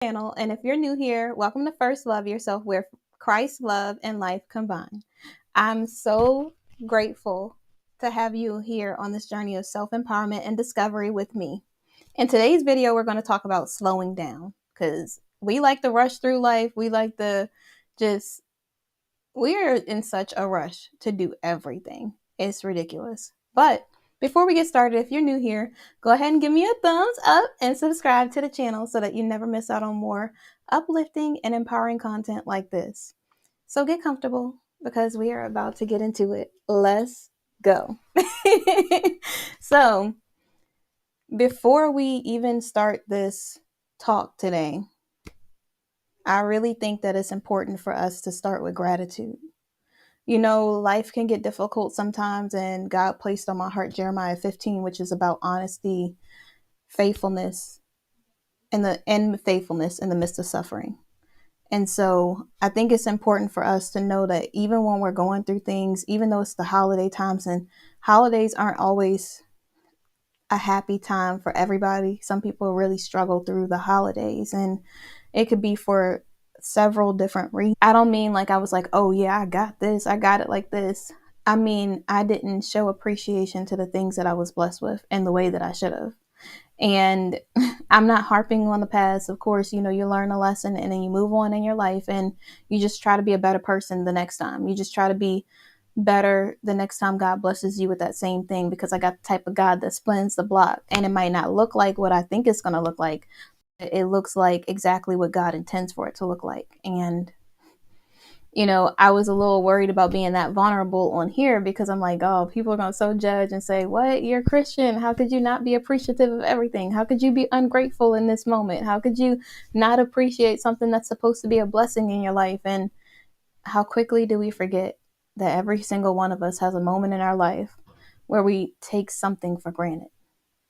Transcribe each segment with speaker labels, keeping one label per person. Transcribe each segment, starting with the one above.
Speaker 1: Channel, and if you're new here, welcome to First Love Yourself, where Christ, love, and life combine. I'm so grateful to have you here on this journey of self-empowerment and discovery with me. In today's video, we're going to talk about slowing down, because we like to rush through life. We like to just, we're in such a rush to do everything. It's ridiculous. But before we get started, if you're new here, go ahead and give me a thumbs up and subscribe to the channel so that you never miss out on more uplifting and empowering content like this. So get comfortable because we are about to get into it. Let's go. So before we even start this talk today, I really think that it's important for us to start with gratitude. You know, life can get difficult sometimes, and God placed on my heart Jeremiah 15, which is about honesty, faithfulness, and faithfulness in the midst of suffering. And so I think it's important for us to know that even when we're going through things, even though it's the holiday times, and holidays aren't always a happy time for everybody. Some people really struggle through the holidays, and it could be for several different reasons. I don't mean like I was like, oh yeah, I got this, I got it like this. I mean, I didn't show appreciation to the things that I was blessed with in the way that I should have. And I'm not harping on the past. Of course, you know, you learn a lesson and then you move on in your life, and you just try to be a better person the next time. You just try to be better the next time God blesses you with that same thing, because I got the type of God that spins the block, and it might not look like what I think it's going to look like. It looks like exactly what God intends for it to look like. And you know, I was a little worried about being that vulnerable on here, because I'm like, oh, people are going to so judge and say, what? You're a Christian. How could you not be appreciative of everything? How could you be ungrateful in this moment? How could you not appreciate something that's supposed to be a blessing in your life? And how quickly do we forget that every single one of us has a moment in our life where we take something for granted?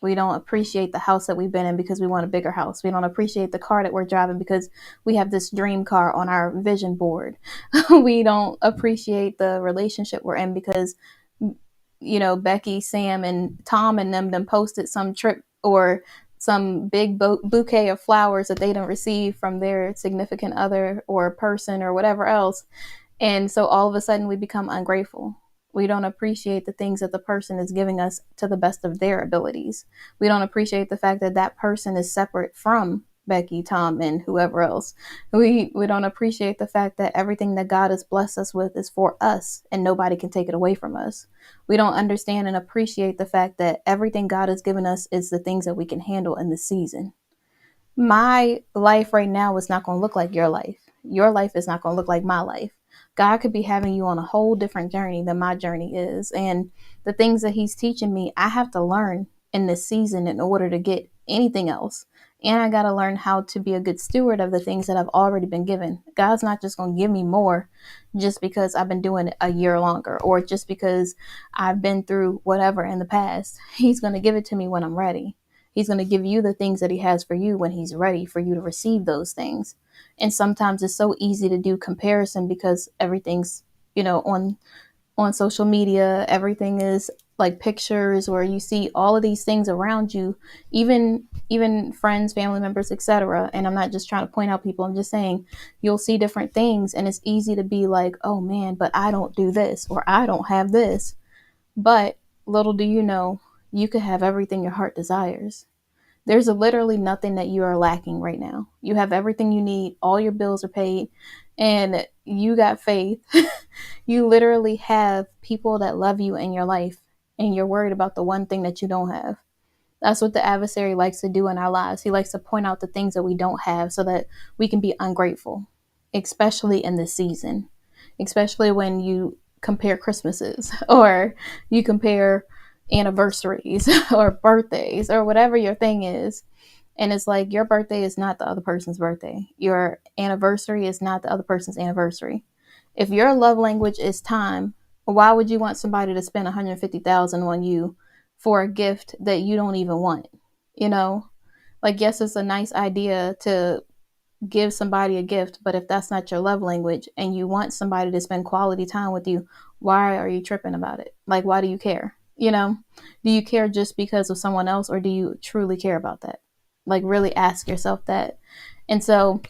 Speaker 1: We don't appreciate the house that we've been in because we want a bigger house. We don't appreciate the car that we're driving because we have this dream car on our vision board. We don't appreciate the relationship we're in because, you know, Becky, Sam, and Tom and them posted some trip or some big bouquet of flowers that they didn't receive from their significant other or person or whatever else. And so all of a sudden we become ungrateful. We don't appreciate the things that the person is giving us to the best of their abilities. We don't appreciate the fact that that person is separate from Becky, Tom, and whoever else. We don't appreciate the fact that everything that God has blessed us with is for us and nobody can take it away from us. We don't understand and appreciate the fact that everything God has given us is the things that we can handle in the season. My life right now is not going to look like your life. Your life is not going to look like my life. God could be having you on a whole different journey than my journey is. And the things that he's teaching me, I have to learn in this season in order to get anything else. And I got to learn how to be a good steward of the things that I've already been given. God's not just going to give me more just because I've been doing it a year longer, or just because I've been through whatever in the past. He's going to give it to me when I'm ready. He's going to give you the things that he has for you when he's ready for you to receive those things. And sometimes it's so easy to do comparison because everything's, you know, on social media. Everything is like pictures, where you see all of these things around you, even friends, family members, etc. And I'm not just trying to point out people. I'm just saying you'll see different things, and it's easy to be like, oh man, but I don't do this, or I don't have this. But little do you know, you could have everything your heart desires. There's literally nothing that you are lacking right now. You have everything you need. All your bills are paid, and you got faith. You literally have people that love you in your life, and you're worried about the one thing that you don't have. That's what the adversary likes to do in our lives. He likes to point out the things that we don't have so that we can be ungrateful, especially in this season, especially when you compare Christmases or you compare anniversaries or birthdays or whatever your thing is. And it's like, your birthday is not the other person's birthday. Your anniversary is not the other person's anniversary. If your love language is time, why would you want somebody to spend $150,000 on you for a gift that you don't even want? You know, like, yes, it's a nice idea to give somebody a gift, but if that's not your love language and you want somebody to spend quality time with you, why are you tripping about it? Like, why do you care? You know, do you care just because of someone else, or do you truly care about that? Like, really ask yourself that. And so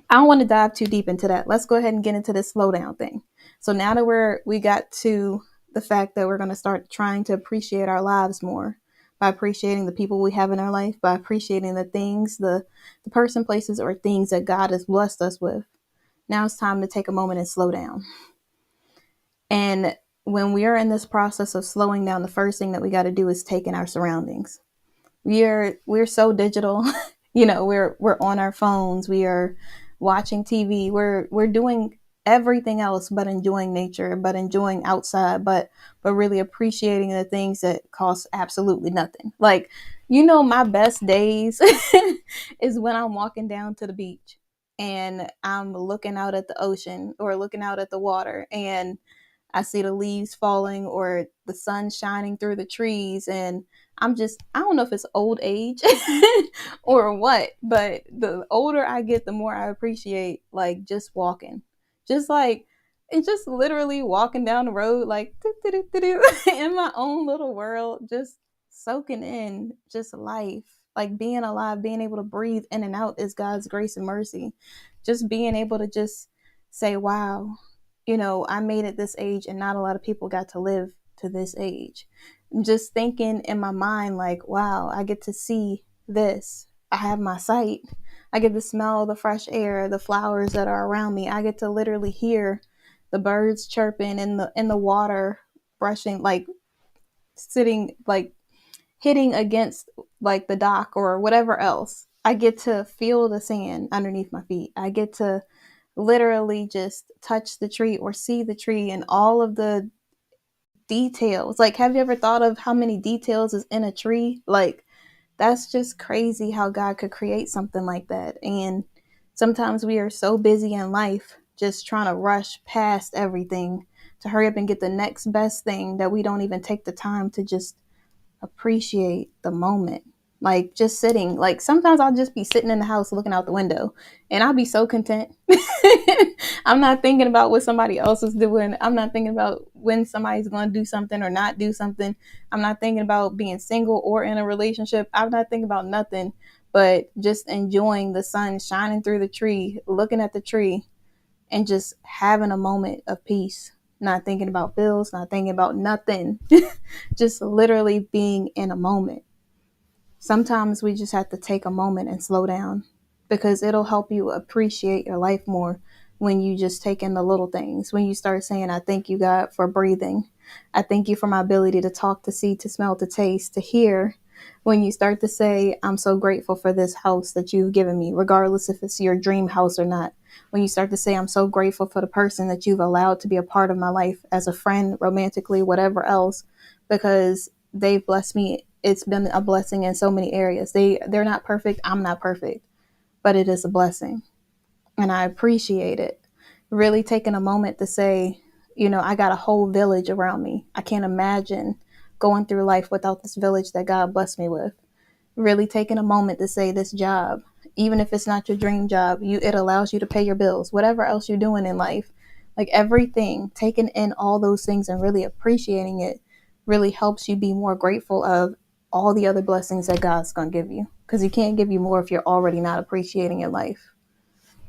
Speaker 1: I don't want to dive too deep into that. Let's go ahead and get into this slow down thing. So now that we got to the fact that we're going to start trying to appreciate our lives more by appreciating the people we have in our life, by appreciating the things, the person, places, or things that God has blessed us with. Now it's time to take a moment and slow down. And when we are in this process of slowing down, the first thing that we got to do is take in our surroundings. We're so digital. We're on our phones, we are watching TV, we're doing everything else but enjoying nature, but enjoying outside, but really appreciating the things that cost absolutely nothing. Like, my best days is when I'm walking down to the beach and I'm looking out at the ocean or looking out at the water, and I see the leaves falling or the sun shining through the trees. And I don't know if it's old age or what, but the older I get, the more I appreciate like just walking. Just like, it's just literally walking down the road, like in my own little world, just soaking in just life. Like being alive, being able to breathe in and out is God's grace and mercy. Just being able to just say, wow, I made it this age and not a lot of people got to live to this age. Just thinking in my mind, like, wow, I get to see this. I have my sight. I get to smell the fresh air, the flowers that are around me. I get to literally hear the birds chirping in the water, brushing, like sitting, like hitting against like the dock or whatever else. I get to feel the sand underneath my feet. I get to literally just touch the tree or see the tree and all of the details. Like, have you ever thought of how many details is in a tree? Like, that's just crazy how God could create something like that. And sometimes we are so busy in life just trying to rush past everything to hurry up and get the next best thing that we don't even take the time to just appreciate the moment. Like just sitting, like sometimes I'll just be sitting in the house looking out the window and I'll be so content. I'm not thinking about what somebody else is doing. I'm not thinking about when somebody's going to do something or not do something. I'm not thinking about being single or in a relationship. I'm not thinking about nothing but just enjoying the sun shining through the tree, looking at the tree, and just having a moment of peace. Not thinking about bills, not thinking about nothing. Just literally being in a moment. Sometimes we just have to take a moment and slow down because it'll help you appreciate your life more when you just take in the little things. When you start saying, I thank you, God, for breathing. I thank you for my ability to talk, to see, to smell, to taste, to hear. When you start to say, I'm so grateful for this house that you've given me, regardless if it's your dream house or not. When you start to say, I'm so grateful for the person that you've allowed to be a part of my life as a friend, romantically, whatever else, because they've blessed me. It's been a blessing in so many areas. They're not perfect. I'm not perfect, but it is a blessing. And I appreciate it. Really taking a moment to say, I got a whole village around me. I can't imagine going through life without this village that God blessed me with. Really taking a moment to say this job, even if it's not your dream job, it allows you to pay your bills, whatever else you're doing in life. Like everything, taking in all those things and really appreciating it really helps you be more grateful of all the other blessings that God's going to give you. Because He can't give you more if you're already not appreciating your life.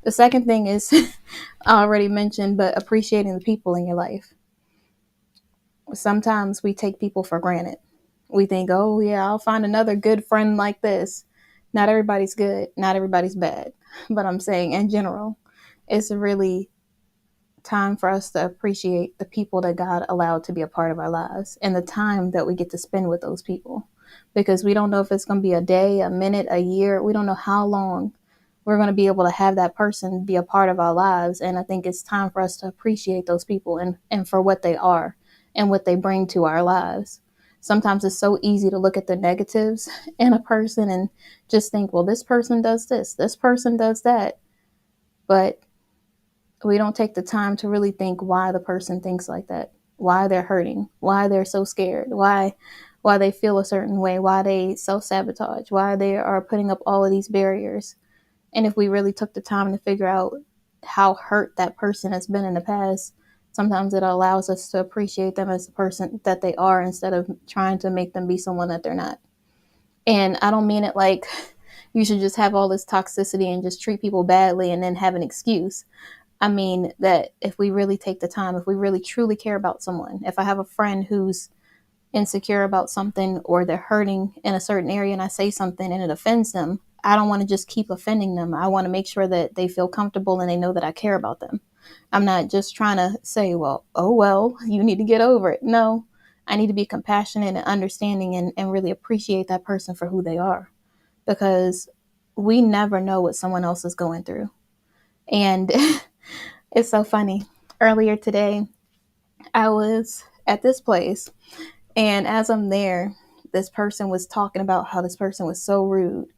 Speaker 1: The second thing is, I already mentioned, but appreciating the people in your life. Sometimes we take people for granted. We think, oh, yeah, I'll find another good friend like this. Not everybody's good. Not everybody's bad. But I'm saying in general, it's really time for us to appreciate the people that God allowed to be a part of our lives and the time that we get to spend with those people. Because we don't know if it's going to be a day, a minute, a year. We don't know how long we're going to be able to have that person be a part of our lives. And I think it's time for us to appreciate those people and for what they are and what they bring to our lives. Sometimes it's so easy to look at the negatives in a person and just think, well, this person does this person does that. But we don't take the time to really think why the person thinks like that, why they're hurting, why they're so scared, why they feel a certain way, why they self-sabotage, why they are putting up all of these barriers. And if we really took the time to figure out how hurt that person has been in the past, sometimes it allows us to appreciate them as the person that they are instead of trying to make them be someone that they're not. And I don't mean it like, you should just have all this toxicity and just treat people badly and then have an excuse. I mean, that if we really take the time, if we really truly care about someone, if I have a friend who's insecure about something or they're hurting in a certain area and I say something and it offends them, I don't want to just keep offending them. I want to make sure that they feel comfortable and they know that I care about them. I'm not just trying to say, well, oh, well, you need to get over it. No, I need to be compassionate and understanding and really appreciate that person for who they are, because we never know what someone else is going through. And it's so funny. Earlier today, I was at this place, and as I'm there, this person was talking about how this person was so rude.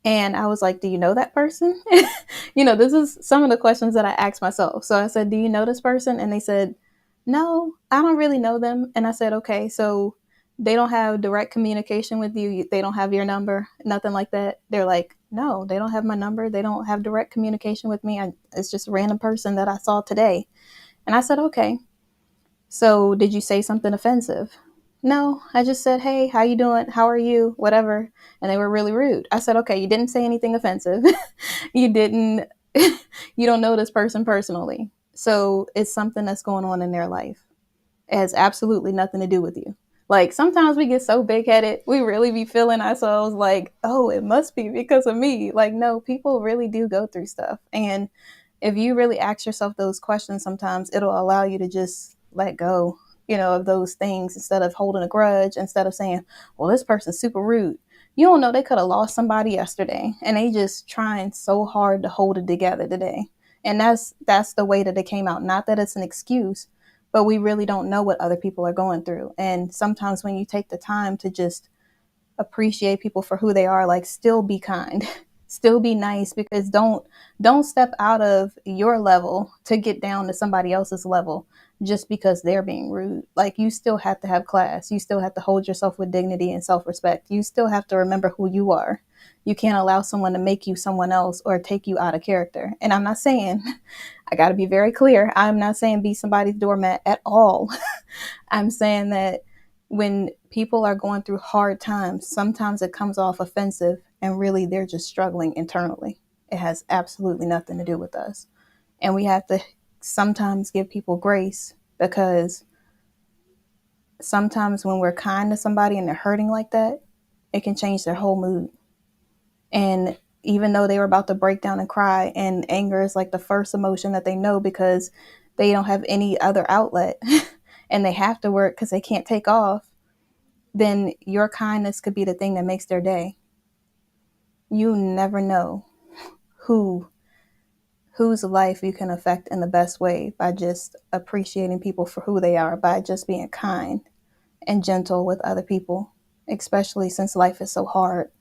Speaker 1: And I was like, do you know that person? This is some of the questions that I asked myself. So I said, do you know this person? And they said, no, I don't really know them. And I said, okay, so they don't have direct communication with you. They don't have your number, nothing like that. They're like, no, they don't have my number. They don't have direct communication with me. It's just a random person that I saw today. And I said, okay, so did you say something offensive? No, I just said, hey, how you doing? How are you? Whatever. And they were really rude. I said, okay, you didn't say anything offensive. You didn't, you don't know this person personally. So it's something that's going on in their life. It has absolutely nothing to do with you. Like, sometimes we get so big headed, we really be feeling ourselves like, oh, it must be because of me. Like, no, people really do go through stuff. And if you really ask yourself those questions, sometimes it'll allow you to just let go, of those things, instead of holding a grudge, instead of saying, well, this person's super rude. You don't know, they could have lost somebody yesterday and they just trying so hard to hold it together today. And that's the way that it came out. Not that it's an excuse, but we really don't know what other people are going through. And sometimes when you take the time to just appreciate people for who they are, like, still be kind, still be nice, because don't step out of your level to get down to somebody else's level just because they're being rude. Like, you still have to have class, you still have to hold yourself with dignity and self-respect, you still have to remember who you are. You can't allow someone to make you someone else or take you out of character. And I'm not saying, I got to be very clear, I'm not saying be somebody's doormat at all. I'm saying that when people are going through hard times, sometimes it comes off offensive and really they're just struggling internally. It has absolutely nothing to do with us. And we have to sometimes give people grace, because sometimes when we're kind to somebody and they're hurting like that, it can change their whole mood. And even though they were about to break down and cry, and anger is like the first emotion that they know because they don't have any other outlet and they have to work because they can't take off, then your kindness could be the thing that makes their day. You never know who whose life you can affect in the best way by just appreciating people for who they are, by just being kind and gentle with other people, especially since life is so hard.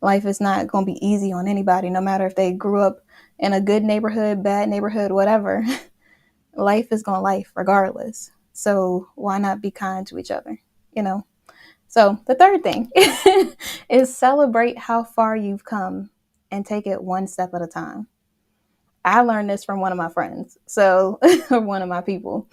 Speaker 1: Life is not going to be easy on anybody, no matter if they grew up in a good neighborhood, bad neighborhood, whatever. Life is going to life regardless. So why not be kind to each other, you know? So the third thing is celebrate how far you've come and take it one step at a time. I learned this from one of my friends, so one of my people.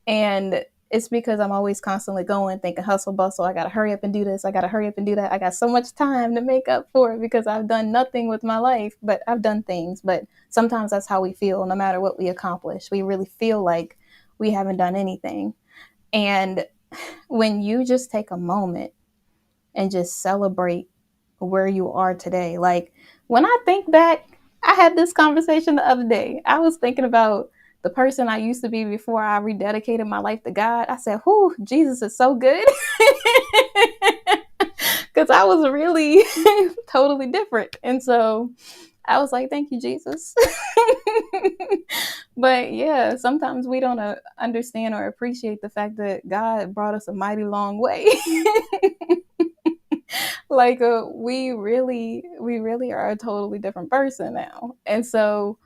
Speaker 1: And it's because I'm always constantly going, thinking hustle bustle. I got to hurry up and do this. I got to hurry up and do that. I got so much time to make up for it because I've done nothing with my life, but I've done things. But sometimes that's how we feel, no matter what we accomplish. We really feel like we haven't done anything. And when you just take a moment and just celebrate where you are today. Like, when I think back, I had this conversation the other day. I was thinking about the person I used to be before I rededicated my life to God. I said, whew, Jesus is so good. Because I was really totally different. And so I was like, thank you, Jesus. But yeah, sometimes we don't understand or appreciate the fact that God brought us a mighty long way. Like, we really are a totally different person now. And so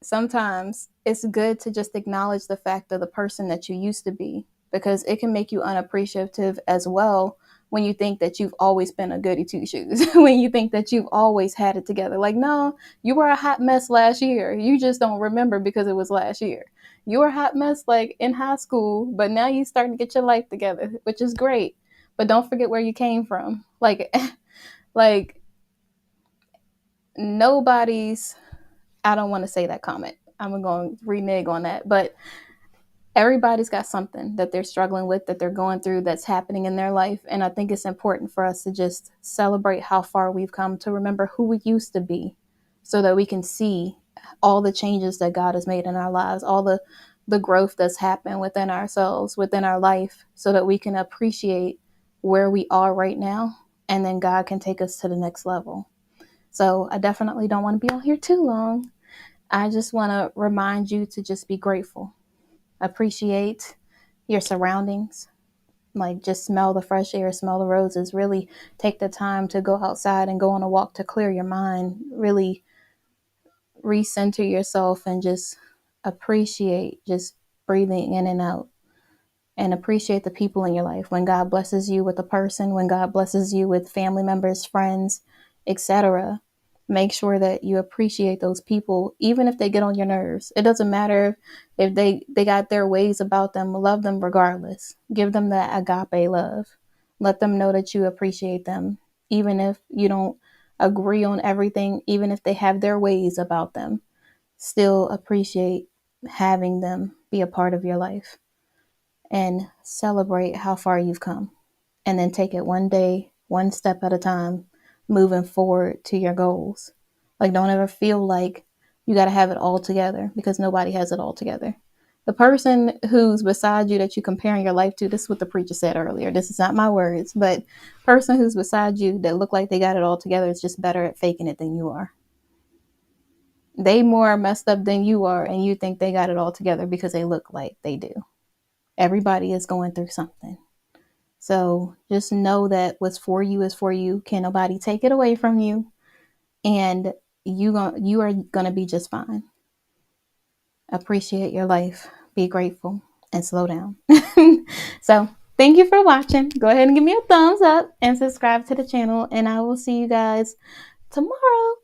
Speaker 1: sometimes it's good to just acknowledge the fact of the person that you used to be, because it can make you unappreciative as well when you think that you've always been a goody two shoes, when you think that you've always had it together. Like, no, you were a hot mess last year. You just don't remember because it was last year. You were a hot mess like in high school, but now you starting to get your life together, which is great. But don't forget where you came from. Like, like nobody's, I don't want to say that comment. I'm going to renege on that. But everybody's got something that they're struggling with, that they're going through, that's happening in their life. And I think it's important for us to just celebrate how far we've come, to remember who we used to be, so that we can see all the changes that God has made in our lives, all the growth that's happened within ourselves, within our life, so that we can appreciate where we are right now. And then God can take us to the next level. So I definitely don't want to be on here too long. I just want to remind you to just be grateful. Appreciate your surroundings. Like, just smell the fresh air, smell the roses. Really take the time to go outside and go on a walk to clear your mind. Really recenter yourself and just appreciate just breathing in and out, and appreciate the people in your life. When God blesses you with a person, when God blesses you with family members, friends, etc., make sure that you appreciate those people, even if they get on your nerves. It doesn't matter if they got their ways about them. Love them regardless. Give them that agape love. Let them know that you appreciate them, even if you don't agree on everything, even if they have their ways about them. Still appreciate having them be a part of your life, and celebrate how far you've come. And then take it one day, one step at a time, moving forward to your goals. Like, don't ever feel like you got to have it all together, because nobody has it all together. The person who's beside you that you're comparing your life to, this is what the preacher said earlier. This is not my words, but person who's beside you that look like they got it all together is just better at faking it than you are. They more messed up than you are, and you think they got it all together because they look like they do. Everybody is going through something. So just know that what's for you is for you. Can't nobody take it away from you. And you are gonna be just fine. Appreciate your life. Be grateful and slow down. So thank you for watching. Go ahead and give me a thumbs up and subscribe to the channel. And I will see you guys tomorrow.